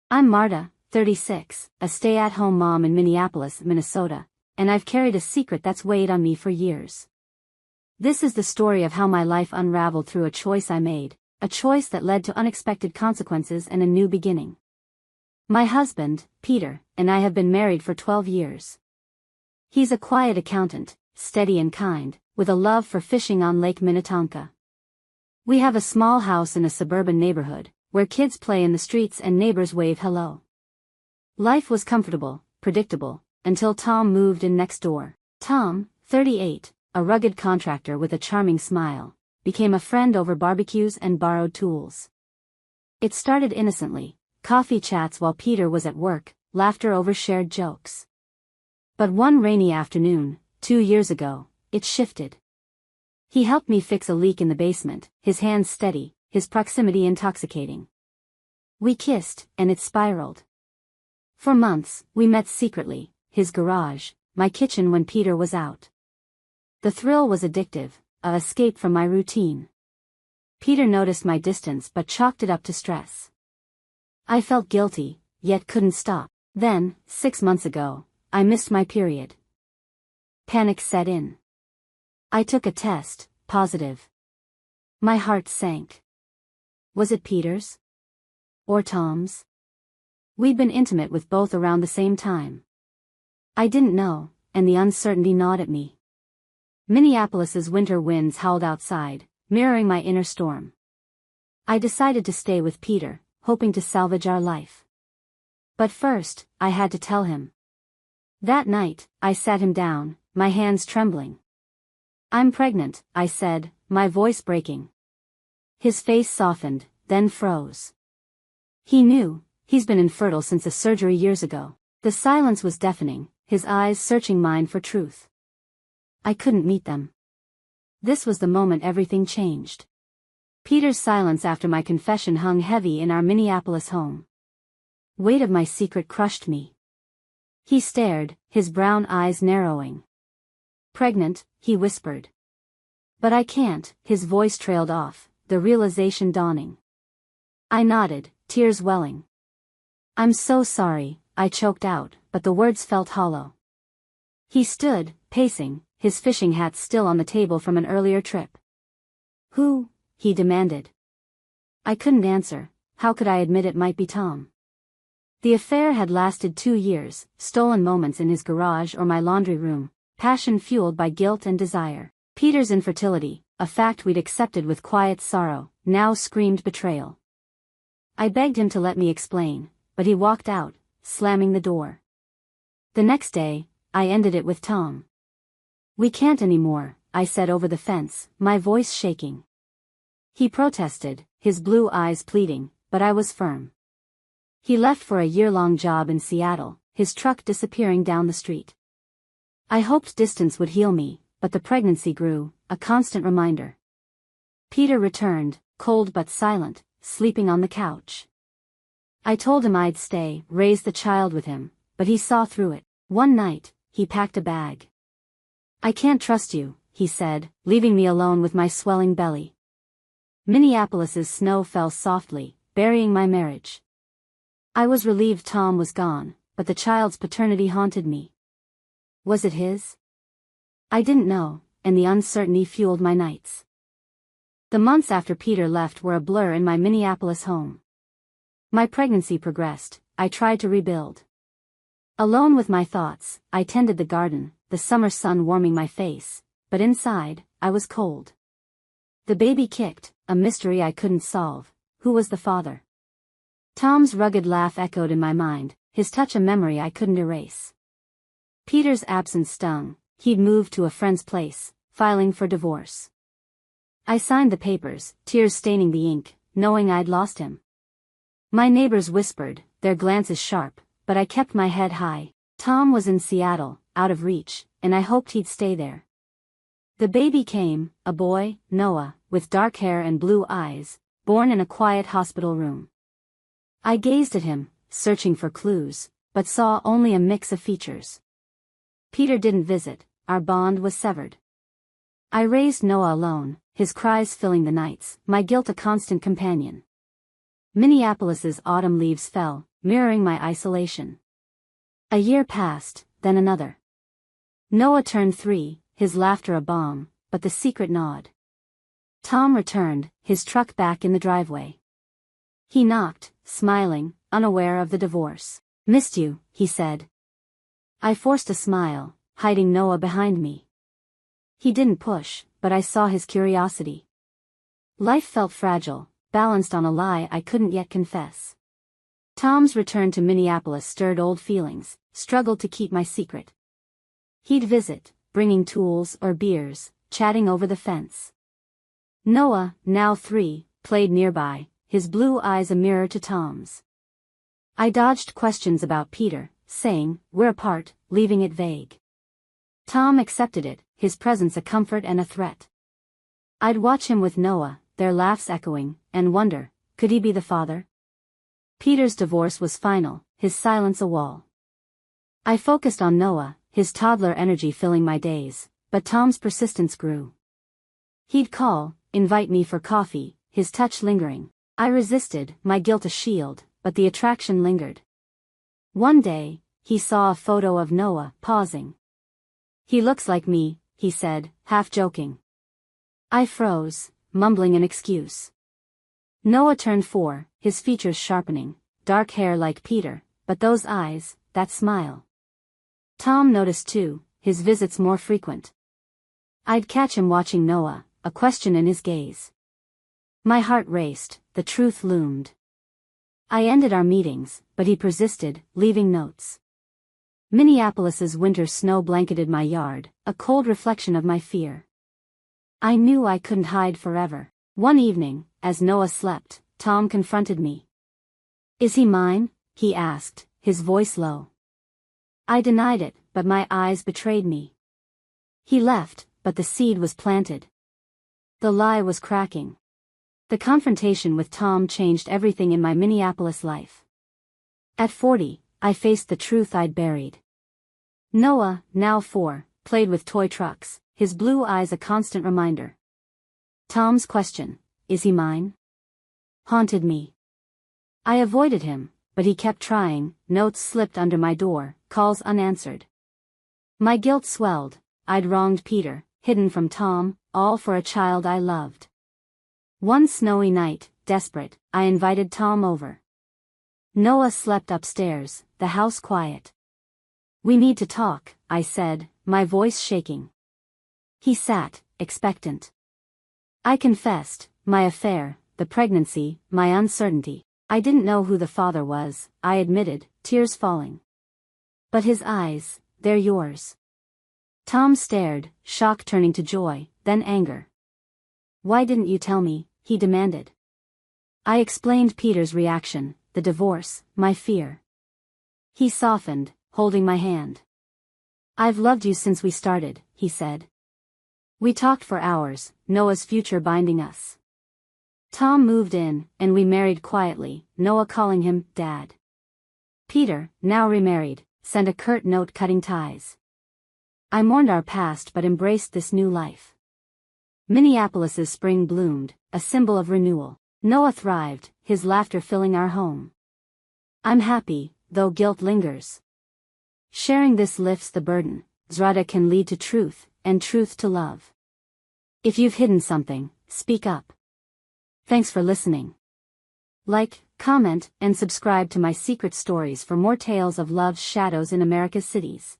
I'm Marta, 36, a stay-at-home mom in Minneapolis, Minnesota, and I've carried a secret that's weighed on me for years. This is the story of how my life unraveled through a choice I made, a choice that led to unexpected consequences and a new beginning. My husband, Peter, and I have been married for 12 years. He's a quiet accountant, steady and kind, with a love for fishing on Lake Minnetonka. We have a small house in a suburban neighborhood, where kids play in the streets and neighbors wave hello. Life was comfortable, predictable, until Tom moved in next door. Tom, 38, a rugged contractor with a charming smile, became a friend over barbecues and borrowed tools. It started innocently, coffee chats while Peter was at work, laughter over shared jokes. But one rainy afternoon, 2 years ago, it shifted. He helped me fix a leak in the basement, his hands steady, his proximity intoxicating. We kissed, and it spiraled. For months, we met secretly, his garage, my kitchen when Peter was out. The thrill was addictive, a escape from my routine. Peter noticed my distance but chalked it up to stress. I felt guilty, yet couldn't stop. Then, 6 months ago, I missed my period. Panic set in. I took a test, positive. My heart sank. Was it Peter's? Or Tom's? We'd been intimate with both around the same time. I didn't know, and the uncertainty gnawed at me. Minneapolis's winter winds howled outside, mirroring my inner storm. I decided to stay with Peter, hoping to salvage our life. But first, I had to tell him. That night, I sat him down, my hands trembling. "I'm pregnant," I said, my voice breaking. His face softened, then froze. He knew, he's been infertile since a surgery years ago. The silence was deafening, his eyes searching mine for truth. I couldn't meet them. This was the moment everything changed. Peter's silence after my confession hung heavy in our Minneapolis home. Weight of my secret crushed me. He stared, his brown eyes narrowing. "Pregnant," he whispered. "But I can't," his voice trailed off, the realization dawning. I nodded, tears welling. "I'm so sorry," I choked out, but the words felt hollow. He stood, pacing, his fishing hat still on the table from an earlier trip. "Who?" he demanded. I couldn't answer. How could I admit it might be Tom? The affair had lasted 2 years, stolen moments in his garage or my laundry room, passion fueled by guilt and desire. Peter's infertility, a fact we'd accepted with quiet sorrow, now screamed betrayal. I begged him to let me explain, but he walked out, slamming the door. The next day, I ended it with Tom. "We can't anymore," I said over the fence, my voice shaking. He protested, his blue eyes pleading, but I was firm. He left for a year-long job in Seattle, his truck disappearing down the street. I hoped distance would heal me, but the pregnancy grew, a constant reminder. Peter returned, cold but silent, sleeping on the couch. I told him I'd stay, raise the child with him, but he saw through it. One night, he packed a bag. "I can't trust you," he said, leaving me alone with my swelling belly. Minneapolis's snow fell softly, burying my marriage. I was relieved Tom was gone, but the child's paternity haunted me. Was it his? I didn't know, and the uncertainty fueled my nights. The months after Peter left were a blur in my Minneapolis home. My pregnancy progressed, I tried to rebuild. Alone with my thoughts, I tended the garden, the summer sun warming my face, but inside, I was cold. The baby kicked, a mystery I couldn't solve. Who was the father? Tom's rugged laugh echoed in my mind, his touch a memory I couldn't erase. Peter's absence stung. He'd moved to a friend's place, filing for divorce. I signed the papers, tears staining the ink, knowing I'd lost him. My neighbors whispered, their glances sharp, but I kept my head high. Tom was in Seattle, out of reach, and I hoped he'd stay there. The baby came, a boy, Noah, with dark hair and blue eyes, born in a quiet hospital room. I gazed at him, searching for clues, but saw only a mix of features. Peter didn't visit, our bond was severed. I raised Noah alone, his cries filling the nights, my guilt a constant companion. Minneapolis's autumn leaves fell, mirroring my isolation. A year passed, then another. Noah turned 3, his laughter a bomb, but the secret gnawed. Tom returned, his truck back in the driveway. He knocked, smiling, unaware of the divorce. "Missed you," he said. I forced a smile, hiding Noah behind me. He didn't push, but I saw his curiosity. Life felt fragile, balanced on a lie I couldn't yet confess. Tom's return to Minneapolis stirred old feelings, struggled to keep my secret. He'd visit, bringing tools or beers, chatting over the fence. Noah, now 3, played nearby, his blue eyes a mirror to Tom's. I dodged questions about Peter, saying, "We're apart," leaving it vague. Tom accepted it, his presence a comfort and a threat. I'd watch him with Noah, their laughs echoing, and wonder, could he be the father? Peter's divorce was final, his silence a wall. I focused on Noah, his toddler energy filling my days, but Tom's persistence grew. He'd call, invite me for coffee, his touch lingering. I resisted, my guilt a shield, but the attraction lingered. One day, he saw a photo of Noah, pausing. "He looks like me," he said, half joking. I froze, mumbling an excuse. Noah turned 4, his features sharpening, dark hair like Peter, but those eyes, that smile. Tom noticed too, his visits more frequent. I'd catch him watching Noah, a question in his gaze. My heart raced, the truth loomed. I ended our meetings, but he persisted, leaving notes. Minneapolis's winter snow blanketed my yard, a cold reflection of my fear. I knew I couldn't hide forever. One evening, as Noah slept, Tom confronted me. "Is he mine?" he asked, his voice low. I denied it, but my eyes betrayed me. He left, but the seed was planted. The lie was cracking. The confrontation with Tom changed everything in my Minneapolis life. At 40, I faced the truth I'd buried. Noah, now 4, played with toy trucks, his blue eyes a constant reminder. Tom's question, "Is he mine?" haunted me. I avoided him, but he kept trying, notes slipped under my door, calls unanswered. My guilt swelled, I'd wronged Peter, hidden from Tom, all for a child I loved. One snowy night, desperate, I invited Tom over. Noah slept upstairs, the house quiet. "We need to talk," I said, my voice shaking. He sat, expectant. I confessed, my affair, the pregnancy, my uncertainty. I didn't know who the father was, I admitted, tears falling. "But his eyes, they're yours." Tom stared, shock turning to joy, then anger. "Why didn't you tell me?" he demanded. I explained Peter's reaction, the divorce, my fear. He softened, holding my hand. "I've loved you since we started," he said. We talked for hours, Noah's future binding us. Tom moved in, and we married quietly, Noah calling him Dad. Peter, now remarried, sent a curt note cutting ties. I mourned our past but embraced this new life. Minneapolis's spring bloomed, a symbol of renewal. Noah thrived, his laughter filling our home. I'm happy, though guilt lingers. Sharing this lifts the burden. Zrada can lead to truth, and truth to love. If you've hidden something, speak up. Thanks for listening. Like, comment, and subscribe to my secret stories for more tales of love's shadows in America's cities.